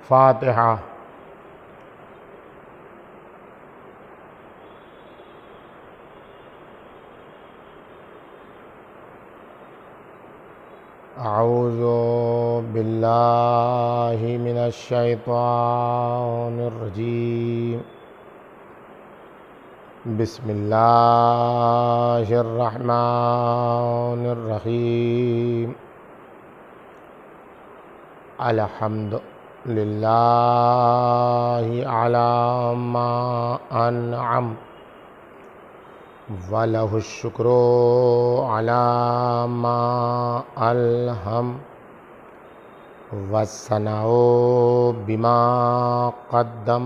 فاتحہ۔ اعوذ باللہ من الشیطان الرجیم، بسم اللہ الرحمن الرحیم۔ الحمد للہ علی ما انعم وَلَهُ الشُّكْرُ عَلَى مَا أَلْهَمَ وَالثَّنَاءُ بِمَا قَدَّمَ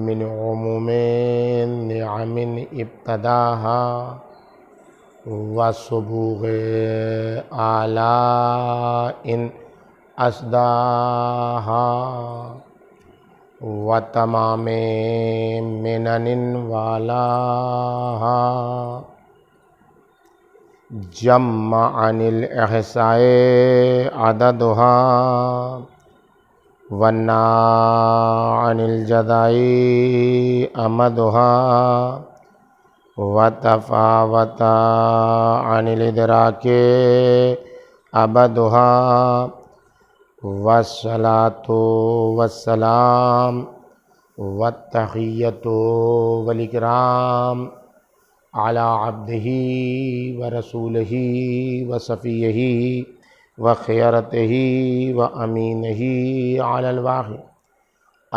مِنْ عُمُومِ نِعَمٍ ابْتَدَاهَا وَسُبُوغِ آلَاءٍ أَسْدَاهَا وَتَمَامِ مِنَنٍ وَالَاهَا جَمَّ عَنِ الْإِحْصَاءِ عَدَدُهَا وَنَّا عَنِ الْجَزَاءِ أَمَدُهَا وَتَفَاوَتَ عَنِ الْإِدْرَاكِ أَبَدُهَا والصلاة والسلام والتحية والإكرام على عبده ورسوله وصفيه وخيرته وأمينه على الواحد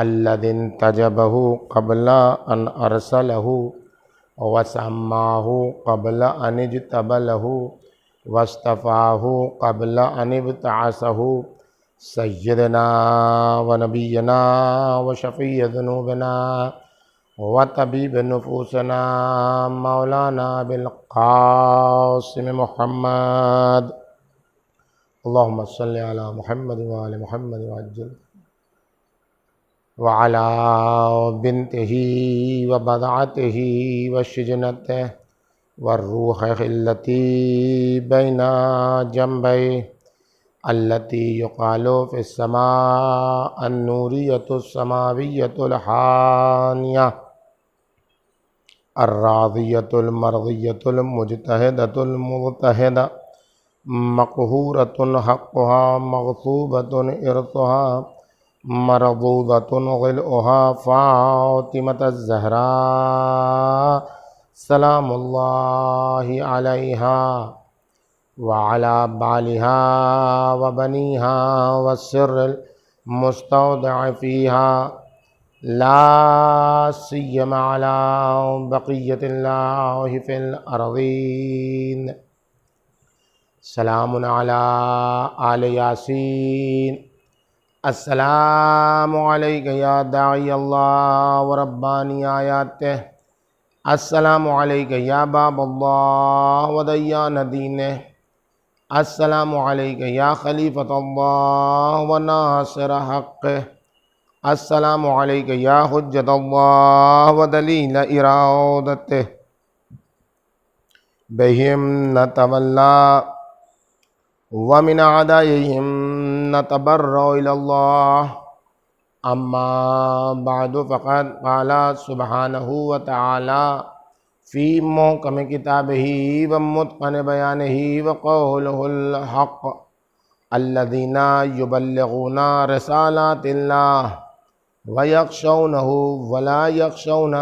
الذي انتجبه قبل أن أرسله وسماه قبل أن اجتبله واصطفاه قبل أن ابتعثه سيدنا ونبينا وشفيع ذنوبنا وطبيب نفوسنا مولانا بالقاسم محمد اللهم صل على محمد وآل محمد وعجل وعلى بنته وبضعته وشجنته والروح التي بين جنبيه التي يقال في السماء النورية السماوية الحانية الراضية المرضية المجتهدة المضطهدة مقهورة حقها مغصوبة إرثها مرضوضة غلؤها فاطمة الزهراء سلام الله عليها وعلى بالها وبنيها والسر المستودع فيها لا سيما على بقية الله في الأرضين سلام على آل ياسين السلام عليك يا داعي الله ورباني آياته السلام عليك يا باب الله وديان دينه السلام عليك يا خليفة الله وناصر حقه السلام عليك يا حجة الله ودليل إرادته بهم نتولى ومن أعدائهم نتبرأ إلى الله أما بعد فقد قال سبحانه وتعالى في محكم كتابه ومتقن بيانه وقوله الحق الذين يبلغون رسالات الله ويخشونه ولا يخشون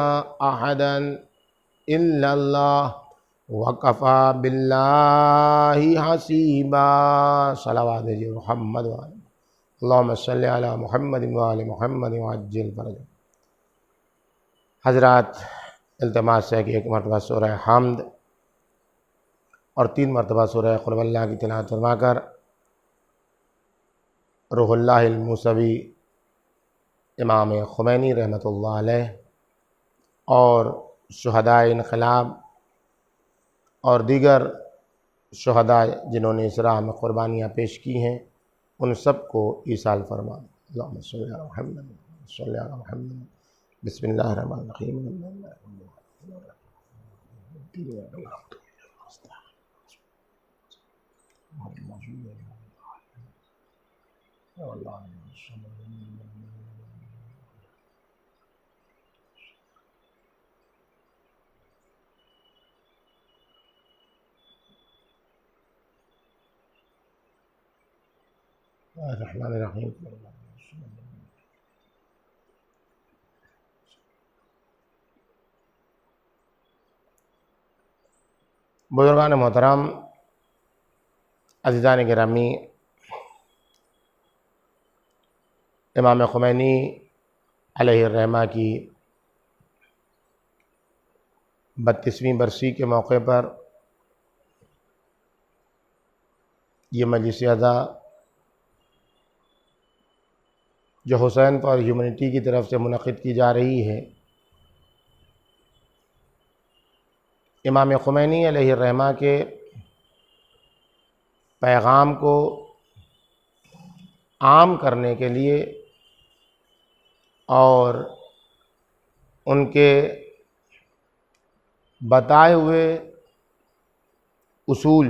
أحدا إلا الله وكفى بالله حسيبا صلوات محمد وآله اللهم صل على محمد وآل محمد وعجل فرجه۔ حضرات، التماس ہے کہ ایک مرتبہ سورہ حمد اور 3 مرتبہ سورہ قل اللہ کی تلاوت فرما کر روح اللہ الموسوی امام خمینی رحمۃ اللہ علیہ اور شہدائے انقلاب اور دیگر شہداء جنہوں نے اس راہ میں قربانیاں پیش کی ہیں ان سب کو ایصال فرما۔ اللہم صلی علی محمد صلی علی محمد۔ بسم اللہ الرحمن الرحیم۔ الرحمن الرحیم۔ بزرگان محترم، عزیزان گرامی، امام خمینی علیہ الرحمہ کی 32ویں برسی کے موقع پر یہ مجلس عزا جو حسین فار ہیومنٹی کی طرف سے منعقد کی جا رہی ہے، امام خمینی علیہ الرحمہ کے پیغام کو عام کرنے کے لیے اور ان کے بتائے ہوئے اصول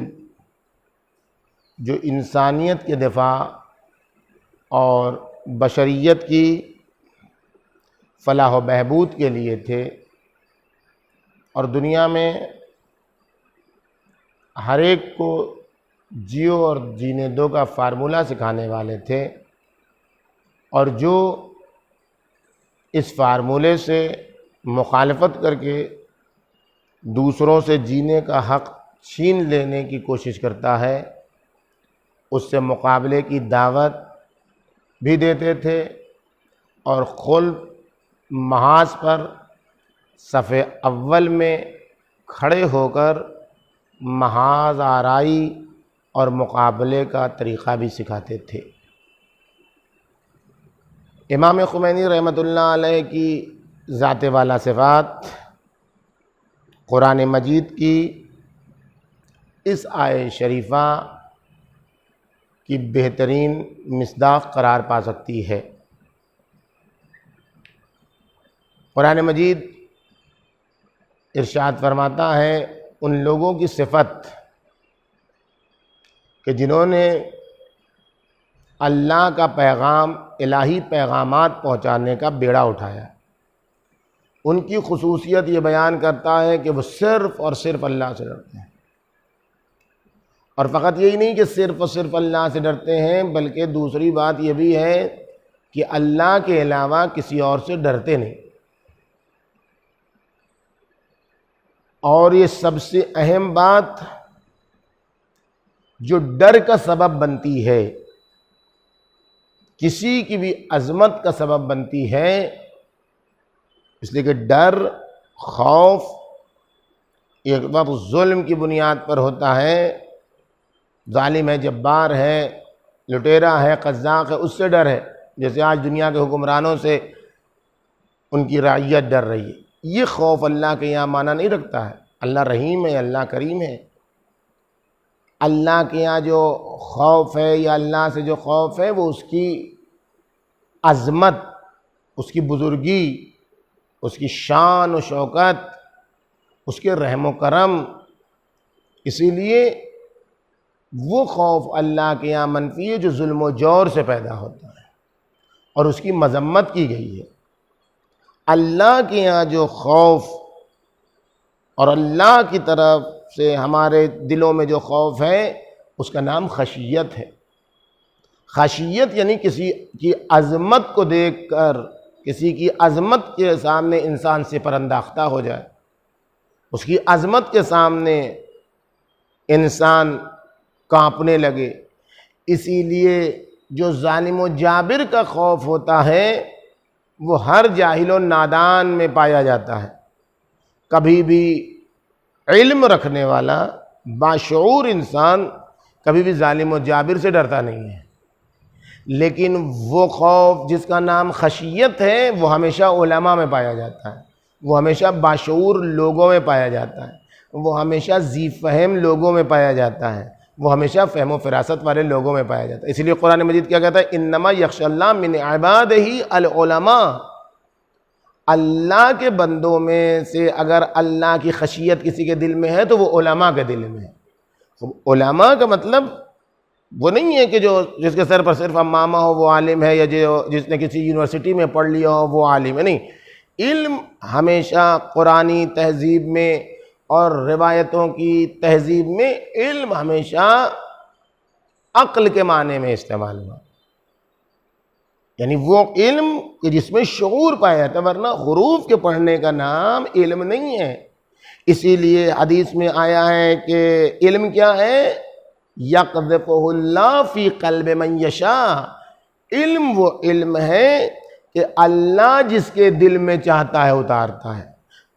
جو انسانیت کے دفاع اور بشریت کی فلاح و بہبود کے لیے تھے، اور دنیا میں ہر ایک کو جیو اور جینے دو کا فارمولہ سکھانے والے تھے، اور جو اس فارمولے سے مخالفت کر کے دوسروں سے جینے کا حق چھین لینے کی کوشش کرتا ہے، اس سے مقابلے کی دعوت بھی دیتے تھے، اور خود محاذ پر صف اول میں کھڑے ہو کر محاذ آرائی اور مقابلے کا طریقہ بھی سکھاتے تھے۔ امام خمینی رحمۃ اللہ علیہ کی ذات والا صفات قرآن مجید کی اس آیہ شریفہ کی بہترین مصداق قرار پا سکتی ہے۔ قرآن مجید ارشاد فرماتا ہے ان لوگوں کی صفت کہ جنہوں نے اللہ کا پیغام، الہی پیغامات پہنچانے کا بیڑا اٹھایا، ان کی خصوصیت یہ بیان کرتا ہے کہ وہ صرف اور صرف اللہ سے ڈرتے ہیں، اور فقط یہی نہیں کہ صرف اور صرف اللہ سے ڈرتے ہیں، بلکہ دوسری بات یہ بھی ہے کہ اللہ کے علاوہ کسی اور سے ڈرتے نہیں۔ اور یہ سب سے اہم بات جو ڈر کا سبب بنتی ہے، کسی کی بھی عظمت کا سبب بنتی ہے، اس لیے کہ ڈر، خوف ایک وقت ظلم کی بنیاد پر ہوتا ہے، ظالم ہے، جبار ہے، لٹیرا ہے، قذاق ہے، اس سے ڈر ہے، جیسے آج دنیا کے حکمرانوں سے ان کی رعیت ڈر رہی ہے۔ یہ خوف اللہ کے یہاں معنی نہیں رکھتا ہے۔ اللہ رحیم ہے، اللہ کریم ہے۔ اللہ کے یہاں جو خوف ہے یا اللہ سے جو خوف ہے وہ اس کی عظمت، اس کی بزرگی، اس کی شان و شوکت، اس کے رحم و کرم، اسی لیے وہ خوف اللہ کے یہاں منفی ہے جو ظلم و جور سے پیدا ہوتا ہے، اور اس کی مذمت کی گئی ہے۔ اللہ کے یہاں جو خوف اور اللہ کی طرف سے ہمارے دلوں میں جو خوف ہے اس کا نام خشیت ہے۔ خشیت یعنی کسی کی عظمت کو دیکھ کر، کسی کی عظمت کے سامنے انسان سے پرانداختہ ہو جائے، اس کی عظمت کے سامنے انسان کانپنے لگے۔ اسی لیے جو ظالم و جابر کا خوف ہوتا ہے وہ ہر جاہل و نادان میں پایا جاتا ہے۔ کبھی بھی علم رکھنے والا باشعور انسان کبھی بھی ظالم و جابر سے ڈرتا نہیں ہے، لیکن وہ خوف جس کا نام خشیت ہے وہ ہمیشہ علماء میں پایا جاتا ہے، وہ ہمیشہ باشعور لوگوں میں پایا جاتا ہے، وہ ہمیشہ ذی فہم لوگوں میں پایا جاتا ہے، وہ ہمیشہ فہم و فراست والے لوگوں میں پایا جاتا ہے۔ اس لیے قرآن مجید کیا کہتا ہے انما یخشی اللہ من عبادہ العلماء، اللہ کے بندوں میں سے اگر اللہ کی خشیت کسی کے دل میں ہے تو وہ علماء کے دل میں ہے۔ علماء کا مطلب وہ نہیں ہے کہ جو جس کے سر پر صرف امامہ ہو وہ عالم ہے، یا جس نے کسی یونیورسٹی میں پڑھ لیا ہو وہ عالم ہے، نہیں. علم ہمیشہ قرآنی تہذیب میں اور روایتوں کی تہذیب میں علم ہمیشہ عقل کے معنی میں استعمال ہوا، یعنی وہ علم کہ جس میں شعور پایا جاتا ہے، ورنہ حروف کے پڑھنے کا نام علم نہیں ہے. اسی لیے حدیث میں آیا ہے کہ علم کیا ہے؟ یقذفہ اللہ فی قلب من یشاء. علم وہ علم ہے کہ اللہ جس کے دل میں چاہتا ہے اتارتا ہے.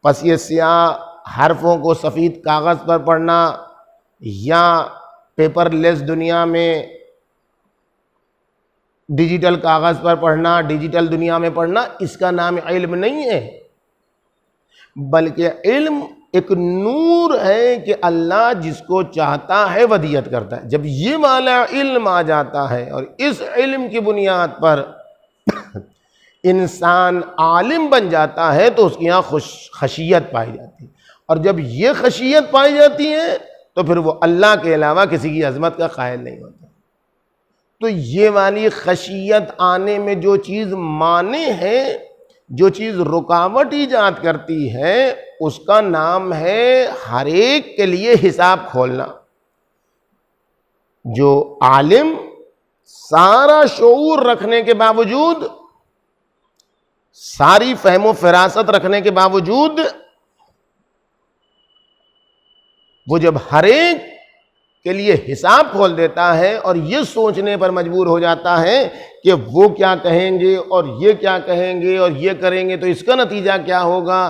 پس یہ سیاہ حرفوں کو سفید کاغذ پر پڑھنا یا پیپر لیس دنیا میں ڈیجیٹل کاغذ پر پڑھنا، ڈیجیٹل دنیا میں پڑھنا، اس کا نام علم نہیں ہے، بلکہ علم ایک نور ہے کہ اللہ جس کو چاہتا ہے ودیت کرتا ہے. جب یہ والا علم آ جاتا ہے اور اس علم کی بنیاد پر انسان عالم بن جاتا ہے تو اس کی یہاں خشیت پائی جاتی ہے، اور جب یہ خشیت پائی جاتی ہے تو پھر وہ اللہ کے علاوہ کسی کی عظمت کا قائل نہیں ہوتا. تو یہ والی خشیت آنے میں جو چیز مانع ہے، جو چیز رکاوٹ ایجاد کرتی ہے، اس کا نام ہے ہر ایک کے لیے حساب کھولنا. جو عالم سارا شعور رکھنے کے باوجود، ساری فہم و فراست رکھنے کے باوجود، وہ جب ہر ایک کے لیے حساب کھول دیتا ہے اور یہ سوچنے پر مجبور ہو جاتا ہے کہ وہ کیا کہیں گے اور یہ کیا کہیں گے اور یہ کریں گے تو اس کا نتیجہ کیا ہوگا،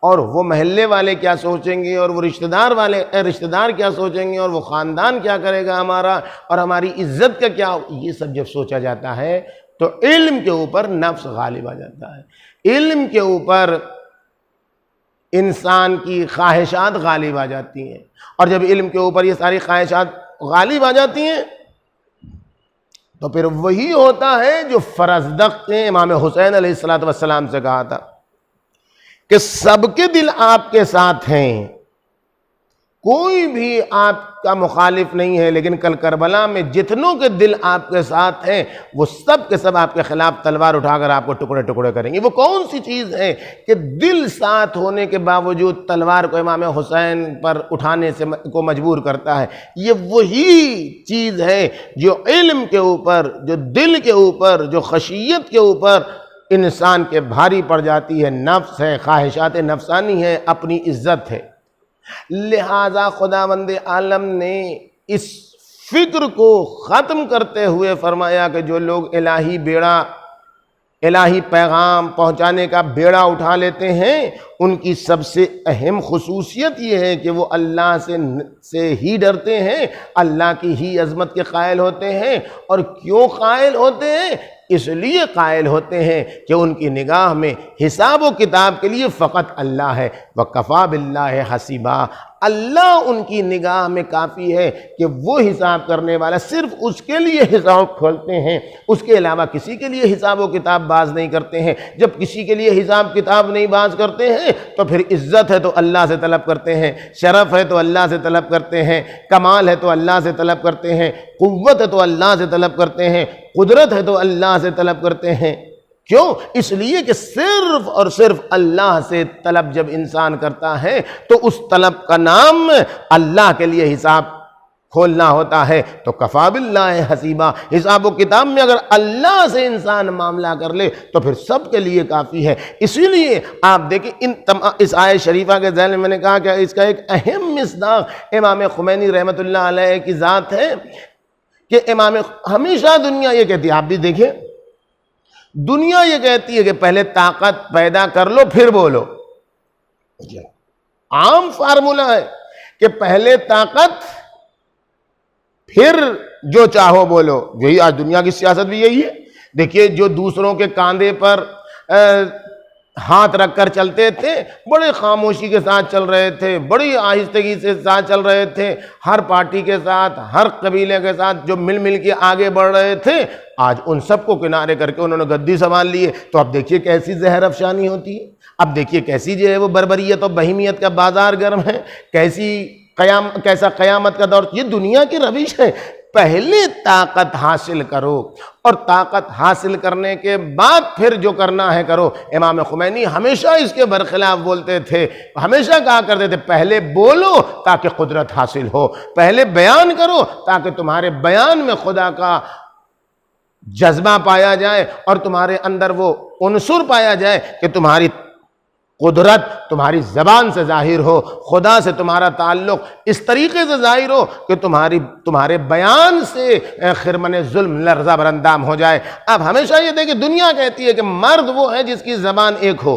اور وہ محلے والے کیا سوچیں گے، اور وہ رشتہ دار کیا سوچیں گے، اور وہ خاندان کیا کرے گا ہمارا، اور ہماری عزت کا کیا، یہ سب جب سوچا جاتا ہے تو علم کے اوپر نفس غالب آ جاتا ہے. علم کے اوپر انسان کی خواہشات غالب آ جاتی ہیں، اور جب علم کے اوپر یہ ساری خواہشات غالب آ جاتی ہیں تو پھر وہی ہوتا ہے جو فرزدق نے امام حسین علیہ السلام سے کہا تھا کہ سب کے دل آپ کے ساتھ ہیں، کوئی بھی آپ کا مخالف نہیں ہے، لیکن کل کربلا میں جتنوں کے دل آپ کے ساتھ ہیں وہ سب کے سب آپ کے خلاف تلوار اٹھا کر آپ کو ٹکڑے ٹکڑے کریں گے. وہ کون سی چیز ہے کہ دل ساتھ ہونے کے باوجود تلوار کو امام حسین پر اٹھانے سے کو مجبور کرتا ہے؟ یہ وہی چیز ہے جو علم کے اوپر، جو دل کے اوپر، جو خشیت کے اوپر انسان کے بھاری پڑ جاتی ہے. نفس ہے، خواہشات نفسانی ہے، اپنی عزت ہے. لہذا خداوند عالم نے اس فکر کو ختم کرتے ہوئے فرمایا کہ جو لوگ الہی پیغام پہنچانے کا بیڑا اٹھا لیتے ہیں، ان کی سب سے اہم خصوصیت یہ ہے کہ وہ اللہ سے ہی ڈرتے ہیں، اللہ کی ہی عظمت کے قائل ہوتے ہیں. اور کیوں قائل ہوتے ہیں؟ اس لیے قائل ہوتے ہیں کہ ان کی نگاہ میں حساب و کتاب کے لیے فقط اللہ ہے. وَكَفَى بِاللَّهِ حَسِيبًا. اللہ ان کی نگاہ میں کافی ہے کہ وہ حساب کرنے والا، صرف اس کے لیے حساب کھولتے ہیں، اس کے علاوہ کسی کے لیے حساب و کتاب باز نہیں کرتے ہیں. جب کسی کے لیے حساب کتاب نہیں باز کرتے ہیں تو پھر عزت ہے تو اللہ سے طلب کرتے ہیں، شرف ہے تو اللہ سے طلب کرتے ہیں، کمال ہے تو اللہ سے طلب کرتے ہیں، قوت ہے تو اللہ سے طلب کرتے ہیں، قدرت ہے تو اللہ سے طلب کرتے ہیں. کیوں؟ اس لیے کہ صرف اور صرف اللہ سے طلب جب انسان کرتا ہے تو اس طلب کا نام اللہ کے لیے حساب کھولنا ہوتا ہے. تو کفا باللہ حسیبا، حساب و کتاب میں اگر اللہ سے انسان معاملہ کر لے تو پھر سب کے لیے کافی ہے. اسی لیے آپ دیکھیں اس آیت شریفہ کے ذیل میں نے کہا کہ اس کا ایک اہم مصداق امام خمینی رحمۃ اللہ علیہ کی ذات ہے کہ امام ہمیشہ دنیا یہ کہتی ہے، آپ بھی دیکھیں دنیا یہ کہتی ہے کہ پہلے طاقت پیدا کر لو پھر بولو. عام فارمولہ ہے کہ پہلے طاقت پھر جو چاہو بولو. یہی آج دنیا کی سیاست بھی یہی ہے. دیکھیے جو دوسروں کے کاندھے پر ہاتھ رکھ کر چلتے تھے، بڑے خاموشی کے ساتھ چل رہے تھے، بڑی آہستگی سے ساتھ چل رہے تھے، ہر پارٹی کے ساتھ، ہر قبیلے کے ساتھ جو مل مل کے آگے بڑھ رہے تھے، آج ان سب کو کنارے کر کے انہوں نے گدی سنبھال لیے. تو اب دیکھیے کیسی زہر افشانی ہوتی ہے. اب دیکھیے کیسی جو ہے وہ بربریت اور بہیمیت کا بازار گرم ہے، کیسا قیامت کا دور. یہ دنیا کی روش ہے. پہلے طاقت حاصل کرو اور طاقت حاصل کرنے کے بعد پھر جو کرنا ہے کرو۔ امام خمینی ہمیشہ اس کے برخلاف بولتے تھے، ہمیشہ کہا کرتے تھے پہلے بولو تاکہ قدرت حاصل ہو، پہلے بیان کرو تاکہ تمہارے بیان میں خدا کا جذبہ پایا جائے اور تمہارے اندر وہ عنصر پایا جائے کہ تمہاری قدرت تمہاری زبان سے ظاہر ہو، خدا سے تمہارا تعلق اس طریقے سے ظاہر ہو کہ تمہارے بیان سے خرمن ظلم لرزہ برندام ہو جائے۔ اب ہمیشہ یہ دیکھیں دنیا کہتی ہے کہ مرد وہ ہے جس کی زبان ایک ہو،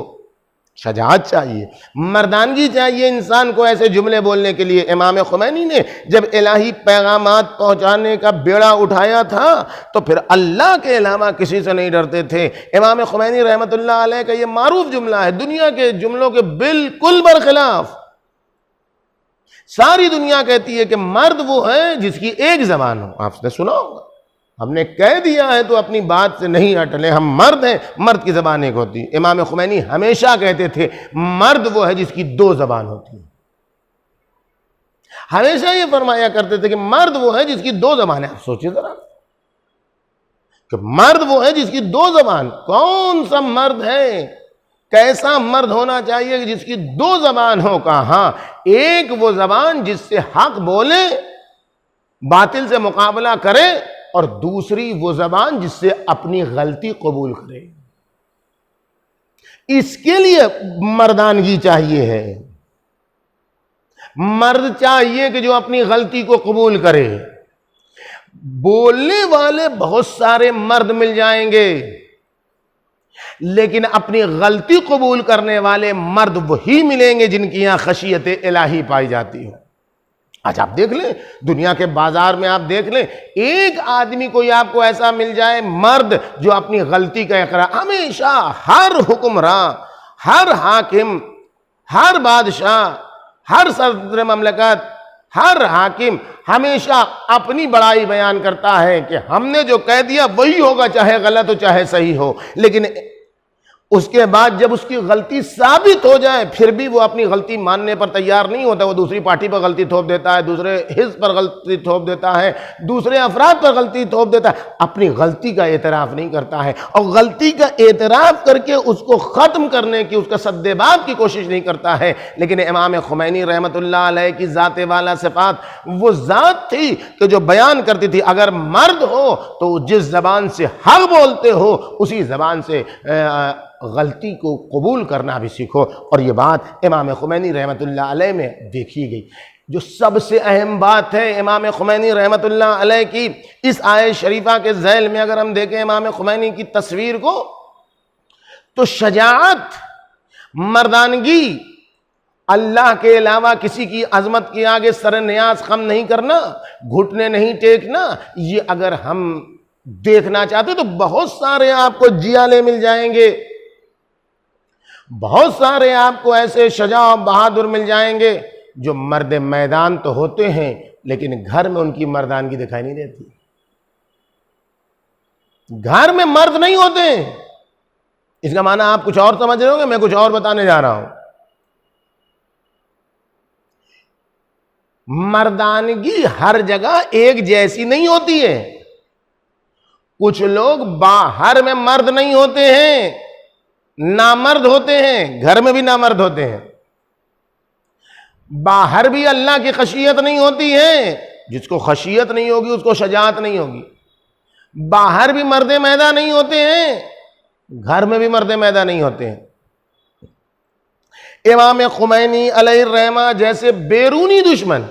شجاعت چاہیے، مردانگی چاہیے انسان کو ایسے جملے بولنے کے لیے۔ امام خمینی نے جب الہی پیغامات پہنچانے کا بیڑا اٹھایا تھا تو پھر اللہ کے علاوہ کسی سے نہیں ڈرتے تھے۔ امام خمینی رحمۃ اللہ علیہ کا یہ معروف جملہ ہے، دنیا کے جملوں کے بالکل برخلاف۔ ساری دنیا کہتی ہے کہ مرد وہ ہے جس کی ایک زبان ہو، آپ نے سنا ہوگا، ہم نے کہہ دیا ہے تو اپنی بات سے نہیں ہٹلے، ہم مرد ہیں، مرد کی زبان ایک ہوتی ہے۔ امام خمینی ہمیشہ کہتے تھے مرد وہ ہے جس کی دو زبان ہوتی ہے، ہمیشہ یہ فرمایا کرتے تھے کہ مرد وہ ہے جس کی دو زبان ہے۔ آپ سوچیں ذرا کہ مرد وہ ہے جس کی دو زبان، کون سا مرد ہے، کیسا مرد ہونا چاہیے کہ جس کی دو زبان ہو؟ کہاں ایک وہ زبان جس سے حق بولے، باطل سے مقابلہ کرے، اور دوسری وہ زبان جس سے اپنی غلطی قبول کرے۔ اس کے لیے مردانگی چاہیے ہے، مرد چاہیے کہ جو اپنی غلطی کو قبول کرے۔ بولنے والے بہت سارے مرد مل جائیں گے، لیکن اپنی غلطی قبول کرنے والے مرد وہی ملیں گے جن کی یہاں خشیت الہی پائی جاتی ہو۔ آج آپ دیکھ لیں دنیا کے بازار میں، آپ دیکھ لیں ایک آدمی کوئی آپ کو ایسا مل جائے مرد جو اپنی غلطی کا اقرار، ہمیشہ ہر حکمراں، ہر حاکم، ہر بادشاہ، ہر صدر مملکت، ہر حاکم ہمیشہ اپنی بڑائی بیان کرتا ہے کہ ہم نے جو کہہ دیا وہی ہوگا، چاہے غلط ہو چاہے صحیح ہو۔ لیکن اس کے بعد جب اس کی غلطی ثابت ہو جائے پھر بھی وہ اپنی غلطی ماننے پر تیار نہیں ہوتا، وہ دوسری پارٹی پر غلطی تھوپ دیتا ہے، دوسرے حزب پر غلطی تھوپ دیتا ہے، دوسرے افراد پر غلطی تھوپ دیتا ہے، اپنی غلطی کا اعتراف نہیں کرتا ہے، اور غلطی کا اعتراف کر کے اس کو ختم کرنے کی، اس کا سد باب کی کوشش نہیں کرتا ہے۔ لیکن امام خمینی رحمۃ اللہ علیہ کی ذات والا صفات وہ ذات تھی کہ جو بیان کرتی تھی اگر مرد ہو تو جس زبان سے حق بولتے ہو اسی زبان سے غلطی کو قبول کرنا بھی سیکھو۔ اور یہ بات امام خمینی رحمۃ اللہ علیہ میں دیکھی گئی۔ جو سب سے اہم بات ہے امام خمینی رحمۃ اللہ علیہ کی اس آیت شریفہ کے ذیل میں اگر ہم دیکھیں امام خمینی کی تصویر کو تو شجاعت، مردانگی، اللہ کے علاوہ کسی کی عظمت کے آگے سر نیاز خم نہیں کرنا، گھٹنے نہیں ٹیکنا، یہ اگر ہم دیکھنا چاہتے تو بہت سارے آپ کو جیالے مل جائیں گے، بہت سارے آپ کو ایسے شجاع و بہادر مل جائیں گے جو مرد میدان تو ہوتے ہیں لیکن گھر میں ان کی مردانگی دکھائی نہیں دیتی، گھر میں مرد نہیں ہوتے ہیں۔ اس کا معنی آپ کچھ اور سمجھ رہے ہوں گے، میں کچھ اور بتانے جا رہا ہوں۔ مردانگی ہر جگہ ایک جیسی نہیں ہوتی ہے، کچھ لوگ باہر میں مرد نہیں ہوتے ہیں، نامرد ہوتے ہیں، گھر میں بھی نامرد ہوتے ہیں، باہر بھی اللہ کی خشیت نہیں ہوتی ہے، جس کو خشیت نہیں ہوگی اس کو شجاعت نہیں ہوگی، باہر بھی مرد میدان نہیں ہوتے ہیں، گھر میں بھی مرد میدان نہیں ہوتے ہیں۔ امام خمینی علیہ الرحمہ جیسے بیرونی دشمن،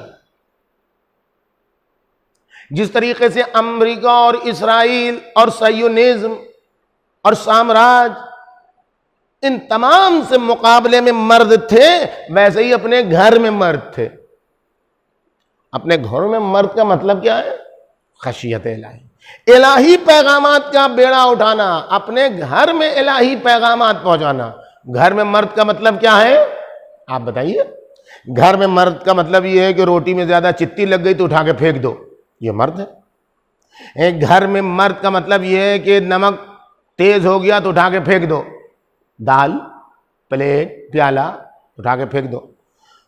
جس طریقے سے امریکہ اور اسرائیل اور صہیونزم اور سامراج ان تمام سے مقابلے میں مرد تھے، ویسے ہی اپنے گھر میں مرد تھے۔ اپنے گھروں میں مرد کا مطلب کیا ہے؟ خشیت الہی، الہی پیغامات کا بیڑا اٹھانا، اپنے گھر میں الہی پیغامات پہنچانا۔ گھر میں مرد کا مطلب کیا ہے آپ بتائیے؟ گھر میں مرد کا مطلب یہ ہے کہ روٹی میں زیادہ چتی لگ گئی تو اٹھا کے پھینک دو، یہ مرد ہے۔ ایک گھر میں مرد کا مطلب یہ ہے کہ نمک تیز ہو گیا تو اٹھا کے پھینک دو، دال، پلیٹ، پیالہ اٹھا کے پھینک دو۔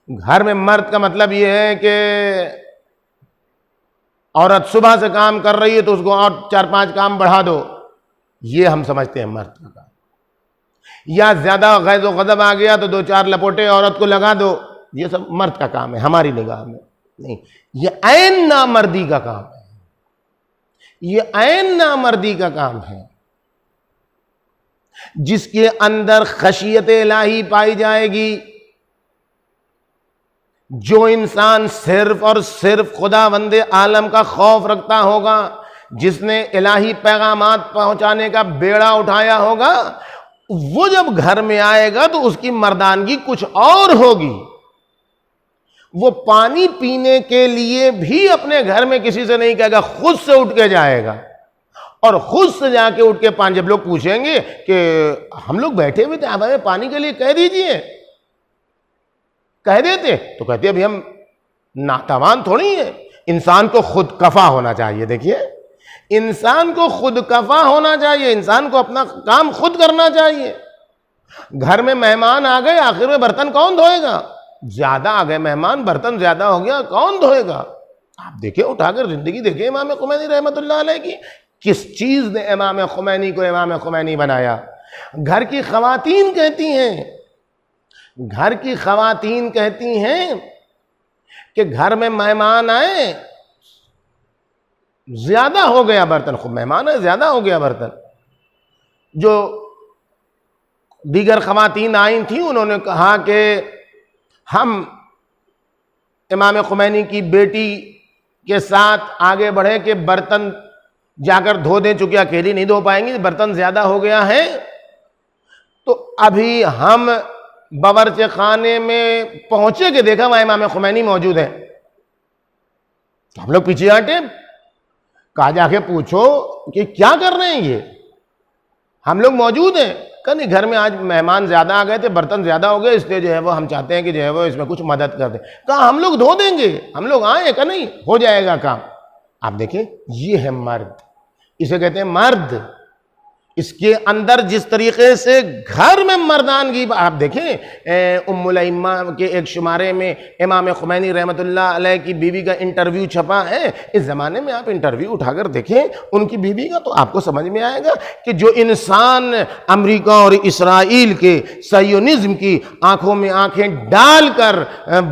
گھر میں مرد کا مطلب یہ ہے کہ عورت صبح سے کام کر رہی ہے تو اس کو اور 4-5 کام بڑھا دو، یہ ہم سمجھتے ہیں مرد کا کام. یا زیادہ غیظ و غضب آ گیا تو 2-4 لپوٹے عورت کو لگا دو، یہ سب مرد کا کام ہے ہماری نگاہ میں. نہیں، یہ عین نامردی کا کام ہے، یہ عین نامردی کا کام ہے. جس کے اندر خشیت الہی پائی جائے گی، جو انسان صرف اور صرف خداوند عالم کا خوف رکھتا ہوگا، جس نے الہی پیغامات پہنچانے کا بیڑا اٹھایا ہوگا، وہ جب گھر میں آئے گا تو اس کی مردانگی کچھ اور ہوگی. وہ پانی پینے کے لیے بھی اپنے گھر میں کسی سے نہیں کہے گا، خود سے اٹھ کے جائے گا، اور خود سے جا کے اٹھ کے جب لوگ پوچھیں گے کہ ہم لوگ بیٹھے ہوئے تھے، آپ ہمیں پانی کے لیے کہہ دیجئے، کہہ دیتے تو کہتے ابھی ہم ناتوان تھوڑی ہیں. انسان کو خود کفا ہونا چاہیے. دیکھیے، انسان کو خود کفا ہونا چاہیے، انسان کو اپنا کام خود کرنا چاہیے. گھر میں مہمان آ گئے، آخر میں برتن کون دھوئے گا؟ زیادہ آ گئے مہمان، برتن زیادہ ہو گیا، کون دھوئے گا؟ آپ دیکھیں، اٹھا کر زندگی دیکھیں امام خمینی رحمۃ اللہ علیہ کی. کس چیز نے امام خمینی کو امام خمینی بنایا؟ گھر کی خواتین کہتی ہیں، گھر کی خواتین کہتی ہیں کہ گھر میں مہمان آئے، زیادہ ہو گیا برتن. خود مہمان آئے، زیادہ ہو گیا برتن. جو دیگر خواتین آئی تھیں انہوں نے کہا کہ ہم امام خمینی کی بیٹی کے ساتھ آگے بڑھے کہ برتن جا کر دھو دیں، چونکہ اکیلی نہیں دھو پائیں گی، برتن زیادہ ہو گیا ہے. تو ابھی ہم باورچی خانے میں پہنچے کہ دیکھا وہاں امام خمینی موجود ہیں. تو ہم لوگ پیچھے ہٹے، کہا جا کے پوچھو کہ کیا کر رہے ہیں یہ، ہم لوگ موجود ہیں. کہ نہیں، گھر میں آج مہمان زیادہ آ گئے تھے، برتن زیادہ ہو گئے، اس لیے جو ہے وہ ہم چاہتے ہیں کہ جو ہے وہ اس میں کچھ مدد کر دیں. کہا ہم لوگ دھو دیں گے، ہم لوگ آئے. کہ نہیں، ہو جائے گا کام. آپ دیکھیں، یہ ہے مرد، اسے کہتے ہیں مرد. اس کے اندر جس طریقے سے گھر میں مردانگی، آپ دیکھیں ام الائمہ کے ایک شمارے میں امام خمینی رحمۃ اللہ علیہ کی بیوی کا انٹرویو چھپا ہے. اس زمانے میں آپ انٹرویو اٹھا کر دیکھیں ان کی بیوی کا، تو آپ کو سمجھ میں آئے گا کہ جو انسان امریکہ اور اسرائیل کے صہیونزم کی آنکھوں میں آنکھیں ڈال کر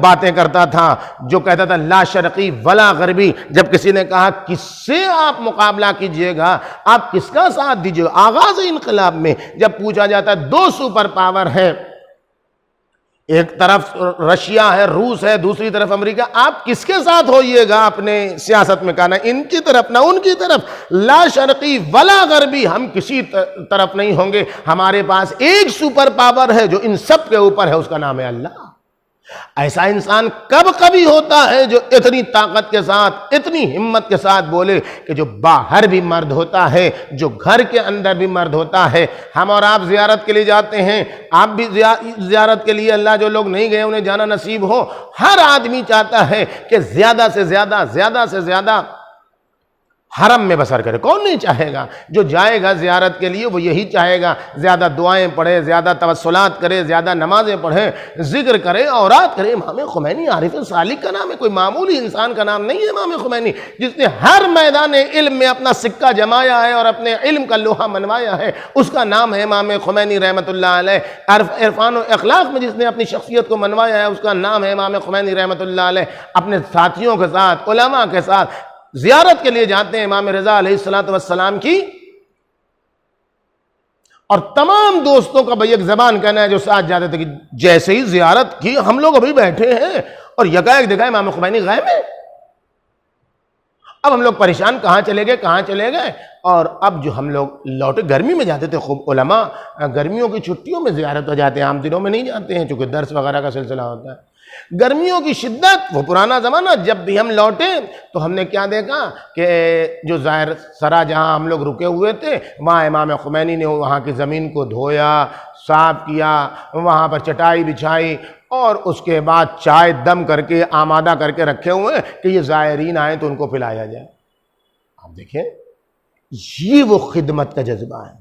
باتیں کرتا تھا، جو کہتا تھا لا شرقی ولا غربی، جب کسی نے کہا کس سے آپ مقابلہ کیجئے گا، آپ کس کا ساتھ دیجئے گا، آغاز انقلاب میں جب پوچھا جاتا ہے 2 سپر پاور ہے، ایک طرف رشیا ہے، روس ہے، دوسری طرف امریکہ، آپ کس کے ساتھ ہوئیے گا اپنے سیاست میں؟ کہنا ان کی طرف نہ ان کی طرف، لا شرقی ولا غربی، ہم کسی طرف نہیں ہوں گے. ہمارے پاس ایک سپر پاور ہے جو ان سب کے اوپر ہے، اس کا نام ہے اللہ. ایسا انسان کب کبھی ہوتا ہے جو اتنی طاقت کے ساتھ، اتنی ہمت کے ساتھ بولے کہ جو باہر بھی مرد ہوتا ہے، جو گھر کے اندر بھی مرد ہوتا ہے. ہم اور آپ زیارت کے لیے جاتے ہیں، آپ بھی زیارت کے لیے، اللہ جو لوگ نہیں گئے انہیں جانا نصیب ہو. ہر آدمی چاہتا ہے کہ زیادہ سے زیادہ حرم میں بسر کرے. کون نہیں چاہے گا؟ جو جائے گا زیارت کے لیے وہ یہی چاہے گا، زیادہ دعائیں پڑھے، زیادہ توسلات کرے، زیادہ نمازیں پڑھے، ذکر کرے، اورات کرے. امام خمینی عارف سالک کا نام ہے، کوئی معمولی انسان کا نام نہیں ہے. امام خمینی جس نے ہر میدان علم میں اپنا سکہ جمایا ہے اور اپنے علم کا لوہا منوایا ہے، اس کا نام ہے امام خمینی رحمۃ اللہ علیہ. عرفان و اخلاق میں جس نے اپنی شخصیت کو منوایا ہے، اس کا نام ہے امام خمینی رحمۃ اللہ علیہ. اپنے ساتھیوں کے ساتھ، علماء کے ساتھ زیارت کے لیے جاتے ہیں امام رضا علیہ السلام کی، اور تمام دوستوں کا بھئی ایک زبان کہنا ہے جو ساتھ جاتے تھے کہ جیسے ہی زیارت کی، ہم لوگ ابھی بیٹھے ہیں اور یکایک دیکھا امام خمینی غائب ہے. اب ہم لوگ پریشان، کہاں چلے گئے. اور اب جو ہم لوگ لوٹے، گرمی میں جاتے تھے خوب علماء، گرمیوں کی چھٹیوں میں زیارت ہو جاتے ہیں، عام دنوں میں نہیں جاتے ہیں چونکہ درس وغیرہ کا سلسلہ ہوتا ہے. گرمیوں کی شدت، وہ پرانا زمانہ. جب بھی ہم لوٹے تو ہم نے کیا دیکھا کہ جو ظاہر سرا جہاں ہم لوگ رکے ہوئے تھے، وہاں امام خمینی نے وہاں کی زمین کو دھویا، صاف کیا، وہاں پر چٹائی بچھائی، اور اس کے بعد چائے دم کر کے آمادہ کر کے رکھے ہوئے ہیں کہ یہ زائرین آئیں تو ان کو پلایا جائے. آپ دیکھیں یہ وہ خدمت کا جذبہ ہے،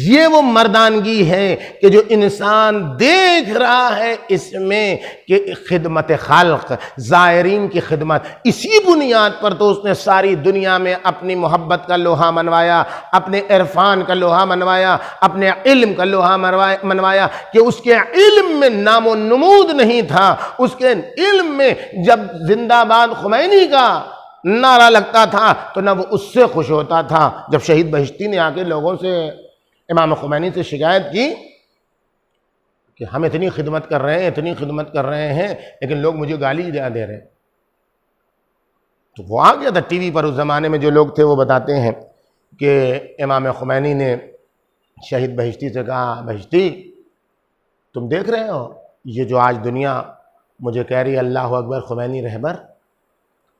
یہ وہ مردانگی ہے کہ جو انسان دیکھ رہا ہے اس میں کہ خدمت خلق، زائرین کی خدمت، اسی بنیاد پر تو اس نے ساری دنیا میں اپنی محبت کا لوہا منوایا، اپنے عرفان کا لوہا منوایا، اپنے علم کا لوہا منوایا کہ اس کے علم میں نام و نمود نہیں تھا۔ اس کے علم میں جب زندہ باد خمینی کا نعرہ لگتا تھا تو نہ وہ اس سے خوش ہوتا تھا۔ جب شہید بہشتی نے آ کے لوگوں سے، امام خمینی سے شکایت کی کہ ہم اتنی خدمت کر رہے ہیں، اتنی خدمت کر رہے ہیں، لیکن لوگ مجھے گالی دے رہے ہیں، تو وہ آ گیا تھا ٹی وی پر۔ اس زمانے میں جو لوگ تھے وہ بتاتے ہیں کہ امام خمینی نے شہید بہشتی سے کہا، بہشتی تم دیکھ رہے ہو یہ جو آج دنیا مجھے کہہ رہی ہے اللہ اکبر خمینی رہبر،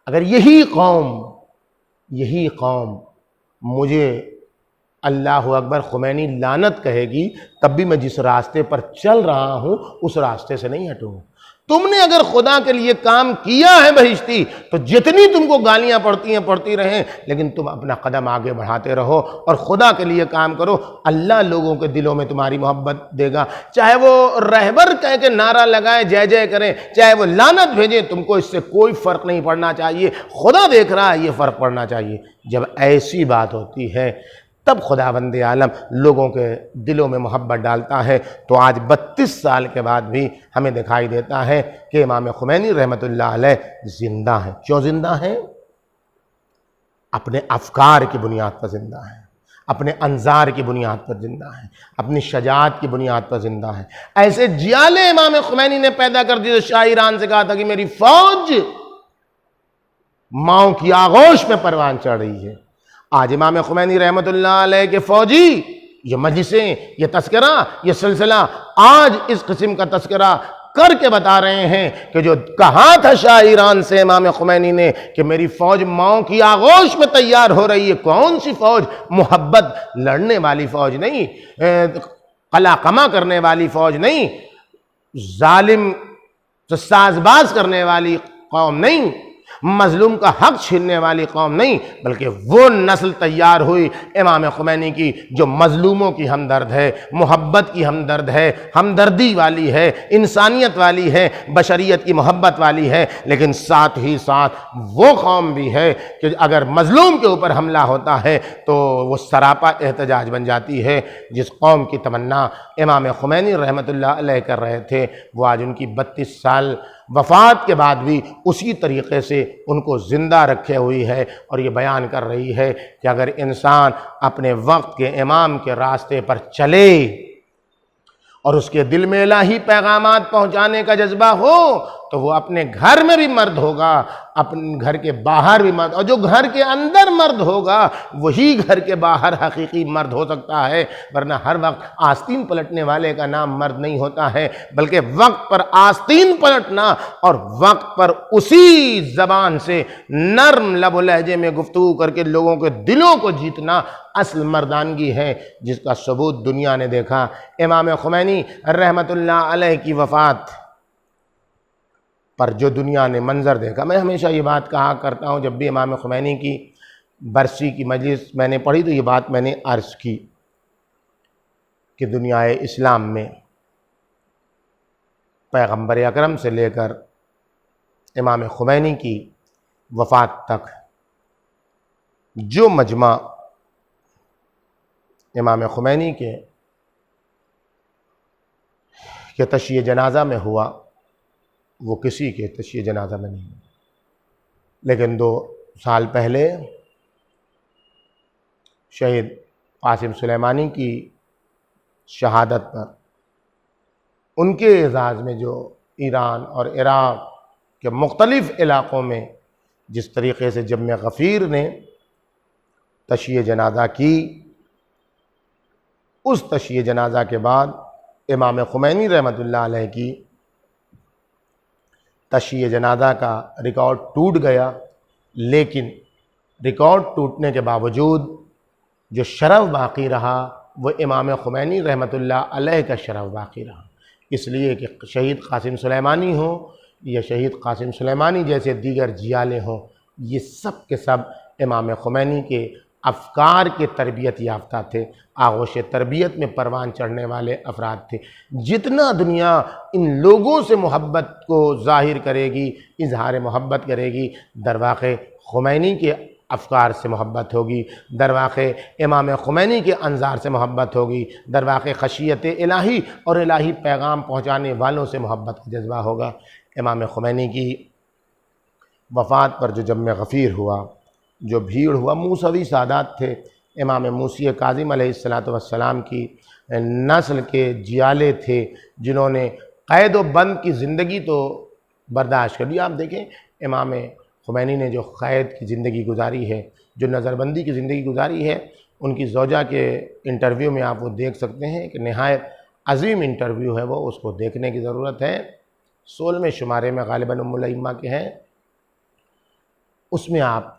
اگر یہی قوم مجھے اللہ اکبر خمینی لعنت کہے گی تب بھی میں جس راستے پر چل رہا ہوں اس راستے سے نہیں ہٹوں گا۔ تم نے اگر خدا کے لیے کام کیا ہے بہشتی تو جتنی تم کو گالیاں پڑتی ہیں پڑتی رہیں، لیکن تم اپنا قدم آگے بڑھاتے رہو اور خدا کے لیے کام کرو، اللہ لوگوں کے دلوں میں تمہاری محبت دے گا۔ چاہے وہ رہبر کہہ کے نعرہ لگائے، جے جے کریں، چاہے وہ لعنت بھیجیں، تم کو اس سے کوئی فرق نہیں پڑنا چاہیے، خدا دیکھ رہا ہے، یہ فرق پڑنا چاہیے۔ جب ایسی بات ہوتی ہے تب خداوند عالم لوگوں کے دلوں میں محبت ڈالتا ہے۔ تو آج 32 سال کے بعد بھی ہمیں دکھائی دیتا ہے کہ امام خمینی رحمۃ اللہ علیہ زندہ ہیں۔ کیوں زندہ ہیں؟ اپنے افکار کی بنیاد پر زندہ ہیں، اپنے انظار کی بنیاد پر زندہ ہیں، اپنی شجاعت کی بنیاد پر زندہ ہیں۔ ایسے جیالے امام خمینی نے پیدا کر دیے۔ شاہ ایران سے کہا تھا کہ میری فوج ماؤں کی آغوش میں پروان چڑھ رہی ہے۔ آج امام خمینی رحمۃ اللہ علیہ کے فوجی، یہ مجلسیں، یہ تذکرہ، یہ سلسلہ آج اس قسم کا تذکرہ کر کے بتا رہے ہیں کہ جو کہا تھا شاہ ایران سے امام خمینی نے کہ میری فوج ماؤں کی آغوش میں تیار ہو رہی ہے۔ کون سی فوج؟ محبت لڑنے والی فوج نہیں، قلع قمع کرنے والی فوج نہیں، ظالم سے ساز باز کرنے والی قوم نہیں، مظلوم کا حق چھیننے والی قوم نہیں، بلکہ وہ نسل تیار ہوئی امام خمینی کی جو مظلوموں کی ہمدرد ہے، محبت کی ہمدرد ہے، ہمدردی والی ہے، انسانیت والی ہے، بشریت کی محبت والی ہے، لیکن ساتھ ہی ساتھ وہ قوم بھی ہے کہ اگر مظلوم کے اوپر حملہ ہوتا ہے تو وہ سراپا احتجاج بن جاتی ہے۔ جس قوم کی تمنا امام خمینی رحمۃ اللہ علیہ کر رہے تھے، وہ آج ان کی 32 سال وفات کے بعد بھی اسی طریقے سے ان کو زندہ رکھے ہوئی ہے، اور یہ بیان کر رہی ہے کہ اگر انسان اپنے وقت کے امام کے راستے پر چلے اور اس کے دل میں الہی پیغامات پہنچانے کا جذبہ ہو تو وہ اپنے گھر میں بھی مرد ہوگا، اپنے گھر کے باہر بھی مرد، اور جو گھر کے اندر مرد ہوگا وہی گھر کے باہر حقیقی مرد ہو سکتا ہے۔ ورنہ ہر وقت آستین پلٹنے والے کا نام مرد نہیں ہوتا ہے، بلکہ وقت پر آستین پلٹنا اور وقت پر اسی زبان سے نرم لب و لہجے میں گفتگو کر کے لوگوں کے دلوں کو جیتنا اصل مردانگی ہے، جس کا ثبوت دنیا نے دیکھا۔ امام خمینی رحمۃ اللہ علیہ کی وفات پر جو دنیا نے منظر دیکھا، میں ہمیشہ یہ بات کہا کرتا ہوں، جب بھی امام خمینی کی برسی کی مجلس میں نے پڑھی تو یہ بات میں نے عرض کی کہ دنیا اسلام میں پیغمبر اکرم سے لے کر امام خمینی کی وفات تک جو مجمع امام خمینی کے تشییع جنازہ میں ہوا وہ کسی کے تشییع جنازہ میں نہیں، لیکن 2 سال پہلے شہید قاسم سلیمانی کی شہادت پر ان کے اعزاز میں جو ایران اور عراق کے مختلف علاقوں میں جس طریقے سے جم غفیر نے تشییع جنازہ کی، اس تشییع جنازہ کے بعد امام خمینی رحمۃ اللہ علیہ کی تشییع جنازہ کا ریکارڈ ٹوٹ گیا، لیکن ریکارڈ ٹوٹنے کے باوجود جو شرف باقی رہا وہ امام خمینی رحمۃ اللہ علیہ کا شرف باقی رہا، اس لیے کہ شہید قاسم سلیمانی ہوں یا شہید قاسم سلیمانی جیسے دیگر جیالے ہوں، یہ سب کے سب امام خمینی کے افکار کے تربیت یافتہ تھے، آغوش تربیت میں پروان چڑھنے والے افراد تھے۔ جتنا دنیا ان لوگوں سے محبت کو ظاہر کرے گی، اظہار محبت کرے گی، در واقع خمینی کے افکار سے محبت ہوگی، در واقع امام خمینی کے انظار سے محبت ہوگی، در واقع خشیت الہی اور الہی پیغام پہنچانے والوں سے محبت کا جذبہ ہوگا۔ امام خمینی کی وفات پر جو جم غفیر ہوا، جو بھیڑ ہوا، موسوی سادات تھے، امام موسی کاظم علیہ السلام کی نسل کے جیالے تھے، جنہوں نے قید و بند کی زندگی تو برداشت کر لی۔ آپ دیکھیں امام خمینی نے جو قید کی زندگی گزاری ہے، جو نظر بندی کی زندگی گزاری ہے، ان کی زوجہ کے انٹرویو میں آپ وہ دیکھ سکتے ہیں کہ نہایت عظیم انٹرویو ہے، وہ اس کو دیکھنے کی ضرورت ہے۔ 16ویں شمارے میں غالباً ام الائمہ کے ہیں، اس میں آپ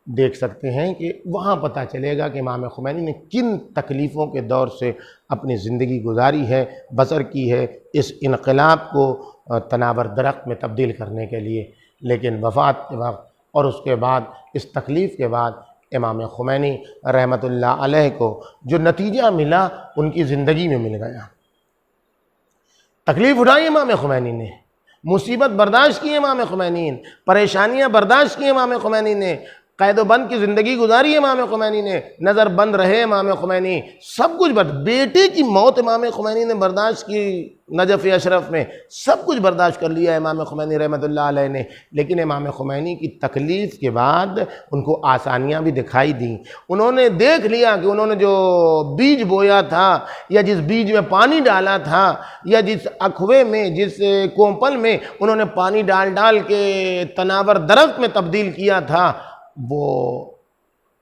دیکھ سکتے ہیں کہ وہاں پتہ چلے گا کہ امام خمینی نے کن تکلیفوں کے دور سے اپنی زندگی گزاری ہے، بسر کی ہے، اس انقلاب کو تناور درخت میں تبدیل کرنے کے لیے۔ لیکن وفات کے وقت اور اس کے بعد، اس تکلیف کے بعد، امام خمینی رحمۃ اللہ علیہ کو جو نتیجہ ملا ان کی زندگی میں مل گیا۔ تکلیف اٹھائی امام خمینی نے، مصیبت برداشت کی امام خمینی نے، پریشانیاں برداشت کی امام خمینی نے، قید و بند کی زندگی گزاری امام خمینی نے، نظر بند رہے امام خمینی، سب کچھ بیٹے کی موت امام خمینی نے برداشت کی نجف اشرف میں، سب کچھ برداشت کر لیا امام خمینی رحمۃ اللہ علیہ نے۔ لیکن امام خمینی کی تکلیف کے بعد ان کو آسانیاں بھی دکھائی دیں۔ انہوں نے دیکھ لیا کہ انہوں نے جو بیج بویا تھا، یا جس بیج میں پانی ڈالا تھا، یا جس اکھوے میں، جس کومپل میں انہوں نے پانی ڈال ڈال کے تناور درخت میں تبدیل کیا تھا، وہ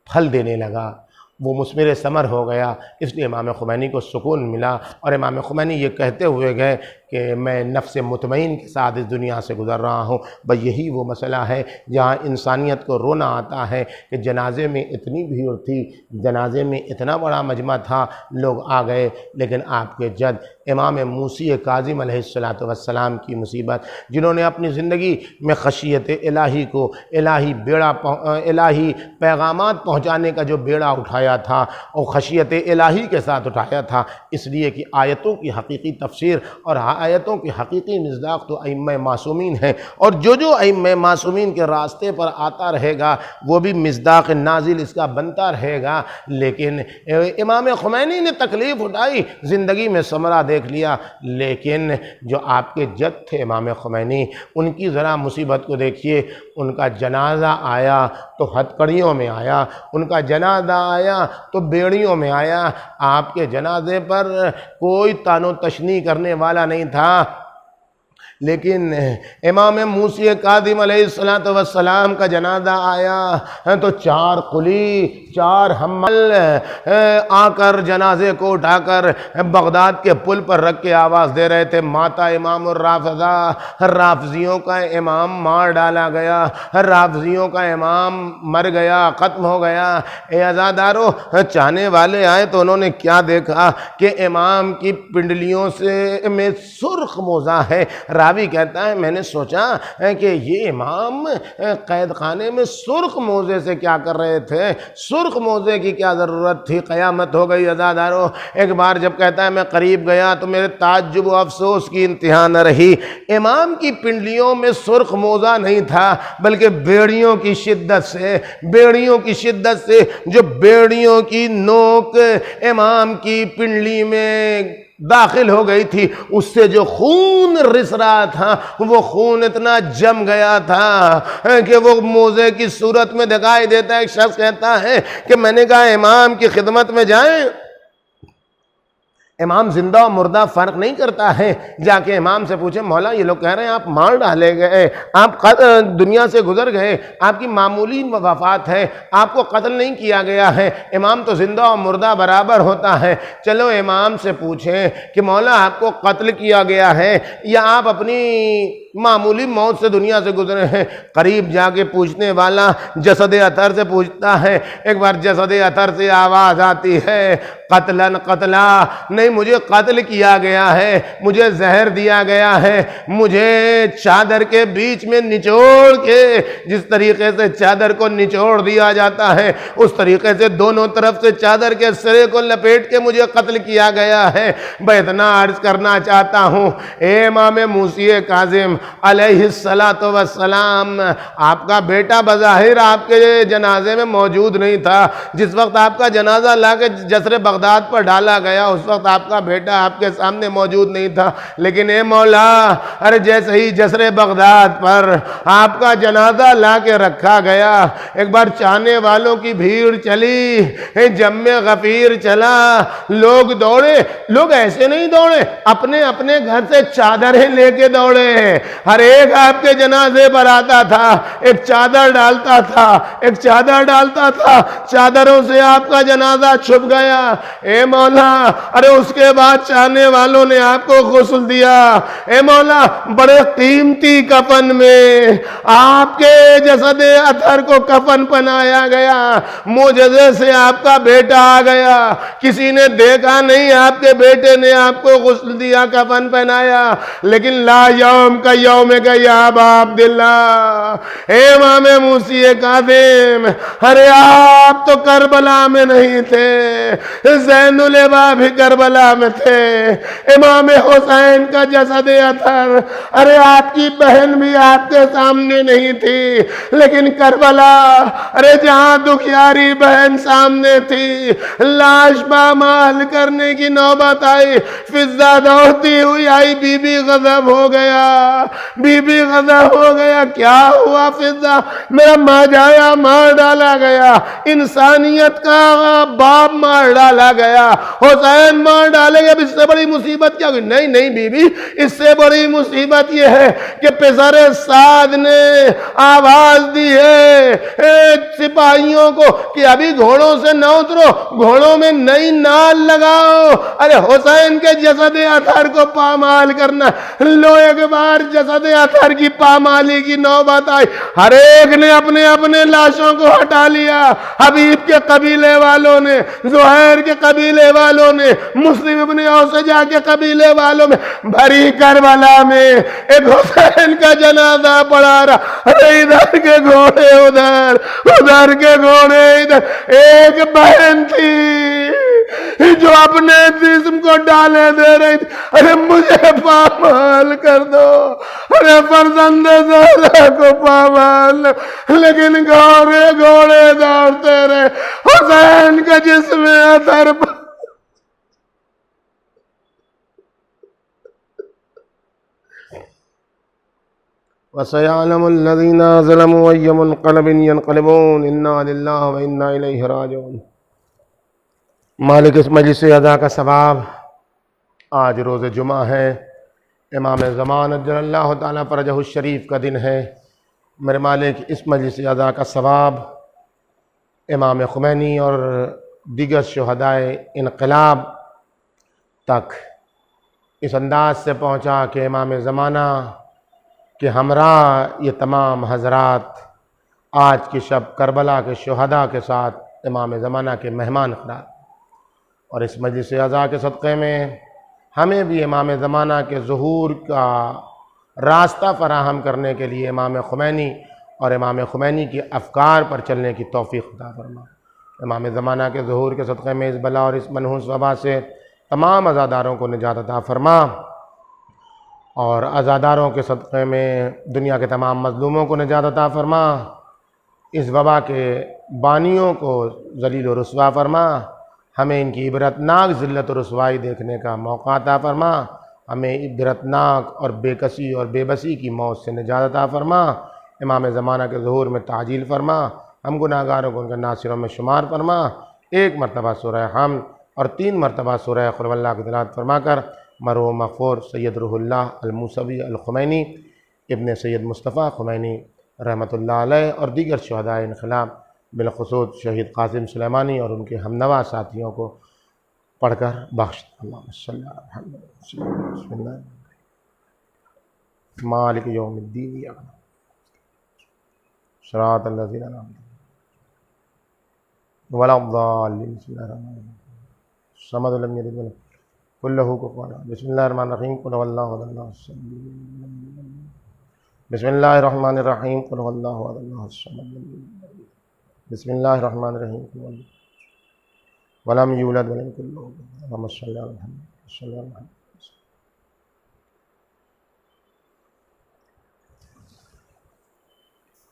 پھل دینے لگا، وہ مثمر ثمر ہو گیا۔ اس لیے امام خمینی کو سکون ملا، اور امام خمینی یہ کہتے ہوئے گئے کہ میں نفس مطمئن کے ساتھ اس دنیا سے گزر رہا ہوں۔ بس یہی وہ مسئلہ ہے جہاں انسانیت کو رونا آتا ہے کہ جنازے میں اتنی بھیڑ تھی، جنازے میں اتنا بڑا مجمع تھا، لوگ آ گئے، لیکن آپ کے جد امام موسی کاظم علیہ السلام کی مصیبت، جنہوں نے اپنی زندگی میں خشیت الہی کو، الہی پیغامات پہنچانے کا جو بیڑا اٹھایا تھا، اور خشیت الہی کے ساتھ اٹھایا تھا، اس لیے کہ آیتوں کی حقیقی تفسیر اور آیتوں کی حقیقی مصداق تو ائمہ معصومین ہیں، اور جو ائمہ معصومین کے راستے پر آتا رہے گا وہ بھی مصداق نازل اس کا بنتا رہے گا۔ لیکن امام خمینی نے تکلیف اٹھائی، زندگی میں ثمرہ دیکھ لیا، لیکن جو آپ کے جد تھے امام خمینی، ان کی ذرا مصیبت کو دیکھیے۔ ان کا جنازہ آیا تو ہتکڑیوں میں آیا، ان کا جنازہ آیا تو بیڑیوں میں آیا۔ آپ کے جنازے پر کوئی تان و تشنیع کرنے والا نہیں تھا، لیکن امام موسی کاظم علیہ السلام کا جنازہ آیا تو 4 قلی، 4 حمل آ کر جنازے کو اٹھا کر بغداد کے پل پر رکھ کے آواز دے رہے تھے، ماتا امام الرافضہ، رافضیوں کا امام مار ڈالا گیا، رافضیوں کا امام مر گیا، ختم ہو گیا۔ اے عزادارو، چاہنے والے آئے تو انہوں نے کیا دیکھا کہ امام کی پنڈلیوں میں سرخ موزہ ہے۔ راوی کہتا ہے میں نے سوچا کہ یہ امام قید خانے میں سرخ موزے سے کیا کر رہے تھے، سرخ موزے کی کیا ضرورت تھی۔ قیامت ہو گئی عزادارو۔ ایک بار جب کہتا ہے میں قریب گیا تو میرے تعجب و افسوس کی انتہا نہ رہی۔ امام کی پنڈلیوں میں سرخ موزہ نہیں تھا، بلکہ بیڑیوں کی شدت سے، بیڑیوں کی شدت سے، جو بیڑیوں کی نوک امام کی پنڈلی میں داخل ہو گئی تھی، اس سے جو خون رس رہا تھا، وہ خون اتنا جم گیا تھا کہ وہ موزے کی صورت میں دکھائی دیتا ہے۔ ایک شخص کہتا ہے کہ میں نے کہا امام کی خدمت میں جائیں، امام زندہ و مردہ فرق نہیں کرتا ہے، جا کے امام سے پوچھیں مولا یہ لوگ کہہ رہے ہیں آپ مار ڈالے گئے، آپ دنیا سے گزر گئے، آپ کی معمولی وفات ہے، آپ کو قتل نہیں کیا گیا ہے، امام تو زندہ و مردہ برابر ہوتا ہے۔ چلو امام سے پوچھیں کہ مولا آپ کو قتل کیا گیا ہے یا آپ اپنی معمولی موت سے دنیا سے گزرے ہیں. قریب جا کے پوچھنے والا جسد اطہر سے پوچھتا ہے. ایک بار جسد اطہر سے آواز آتی ہے قتلاً قتلا، نہیں مجھے قتل کیا گیا ہے، مجھے زہر دیا گیا ہے، مجھے چادر کے بیچ میں نچوڑ کے، جس طریقے سے چادر کو نچوڑ دیا جاتا ہے اس طریقے سے دونوں طرف سے چادر کے سرے کو لپیٹ کے مجھے قتل کیا گیا ہے. میں اتنا عرض کرنا چاہتا ہوں اے امام موسی کاظم علیہ السلام، آپ کا بیٹا بظاہر آپ کے جنازے میں موجود نہیں تھا. جس وقت آپ کا جنازہ لا کے جسر بغداد پر ڈالا گیا اس وقت آپ کا بیٹا آپ کے سامنے موجود نہیں تھا. لیکن اے مولا، ارے جیسے ہی جسر بغداد پر آپ کا جنازہ لا کے رکھا گیا، ایک بار چاہنے والوں کی بھیڑ چلی، جم غفیر چلا، لوگ دوڑے. لوگ ایسے نہیں دوڑے، اپنے اپنے گھر سے چادریں لے کے دوڑے. ہر ایک آپ کے جنازے پر آتا تھا، ایک چادر ڈالتا تھا، ایک چادر ڈالتا تھا، چادروں سے آپ کا جنازہ چھپ گیا. اے مولا، ارے اس کے بعد چاہنے والوں نے آپ کو غسل دیا. اے مولا، بڑے قیمتی کفن میں آپ کے جسد اطہر کو کفن پہنایا گیا. معجزے سے آپ کا بیٹا آ گیا، کسی نے دیکھا نہیں، آپ کے بیٹے نے آپ کو غسل دیا، کفن پہنایا. لیکن لا یوم کا یوم کا یا ابا عبداللہ، اے امام موسی کاظم، ارے آپ تو کربلا میں نہیں تھے، زین العبا بھی کربلا میں تھے. امام حسین کا جسد اطہر، ارے آپ کی بہن بھی آپ کے سامنے نہیں تھی، لیکن کربلا، ارے جہاں دکھیاری بہن سامنے تھی، لاش پامال کرنے کی نوبت آئی، فضہ دوڑتی ہوئی آئی، بی بی غضب ہو گیا، بی بی غضب ہو گیا. کیا ہوا فضہ؟ میرا ماجایا مار ڈالا گیا، انسانیت کا باپ مار ڈالا گیا، حسین مار ڈالے گا، اس سے بڑی مصیبت کیا ہوئی؟ نہیں نہیں بی بی، اس سے بڑی مصیبت یہ ہے کہ پسر سعد نے آواز دی ہے سپاہیوں کو کہ ابھی گھوڑوں سے نہ اترو، گھوڑوں میں نئی نال لگاؤ. ارے حسین کے جسد اطہر کو پامال کرنا. لو ایک بار جسد اطہر کی پامالی کی نوبت آئی، ہر ایک نے اپنے اپنے لاشوں کو ہٹا لیا. حبیب کے قبیلے والوں نے، زہیر کے قبیلے والوں نے، مسلم ابن اوسجا کے قبیلے والوں میں، بھری کربلا میں ایک حسین کا جنازہ پڑا رہا. ارے ادھر کے گھوڑے ادھر، ادھر کے گھوڑے ادھر. ایک بہن تھی جو اپنے جسم کو ڈالے دے رہی تھی، ارے مجھے پامال کر دو، ارے فرزند زہرا کو پامال. لیکن گھوڑے گھوڑے دوڑتے رہے، حسین کا جسم اطہر وَسَيَعْلَمُ الَّذِينَ ظَلَمُوا أَيَّ مُنقَلَبٍ يَنقَلِبُونَ إِنَّا لِلَّهِ وَإِنَّا إِلَيْهِ راجعون. مالک اس مجلس ادا کا ثواب، آج روز جمعہ ہے، امام زمان اجل اللہ تعالیٰ فرجہ الشریف کا دن ہے. میرے مالک اس مجلس ادا کا ثواب امام خمینی اور دیگر شہدائے انقلاب تک اس انداز سے پہنچا کہ امام زمانہ کہ ہمراہ یہ تمام حضرات آج کی شب کربلا کے شہداء کے ساتھ امام زمانہ کے مہمان قرار. اور اس مجلس اعزا کے صدقے میں ہمیں بھی امام زمانہ کے ظہور کا راستہ فراہم کرنے کے لیے امام خمینی اور امام خمینی کی افکار پر چلنے کی توفیق عطا فرما. امام زمانہ کے ظہور کے صدقے میں اس بلا اور اس منحوس وبا سے تمام عزاداروں کو نجات عطا فرما، اور عزاداروں کے صدقے میں دنیا کے تمام مظلوموں کو نجات عطا فرما. اس وبا کے بانیوں کو ذلیل و رسوا فرما. ہمیں ان کی عبرتناک ذلت و رسوائی دیکھنے کا موقع عطا فرما. ہمیں عبرتناک اور بے کسی اور بے بسی کی موت سے نجات عطا فرما. امام زمانہ کے ظہور میں تعجیل فرما. ہم گناہگاروں کو ان کے ناصروں میں شمار فرما. ایک مرتبہ سورہ حمد اور 3 مرتبہ سورہ قل واللہ کی تلاوت فرما کر مرحوم مغفور سید روح اللہ الموسوی الخمینی ابن سید مصطفیٰ خمینی رحمۃ اللہ علیہ اور دیگر شہدائے انقلاب بالخصوص شہید قاسم سلیمانی اور ان کے ہمنوا ساتھیوں کو پڑھ کر بخش. اللہم صلی علی محمد. بسم اللہ. مالک یوم الدین ایاک نعبد صراط الذین انعمت علیہم ولا الضالین بسم اللہ الرحمن الرحیم الصمد لم یلد ولم یکن لہ کفوا احد بسم اللہ الرحمن الرحیم قل هو اللہ احد اللہ الصمد بسم اللہ الرحمن الرحیم قل هو اللہ احد اللہ الصمد بسم اللہ الرحمن الرحیم قل هو اللہ ولم یولد ولم یکن لہ کفوا احد اللہم صلی علی محمد صلی اللہ علیہ وسلم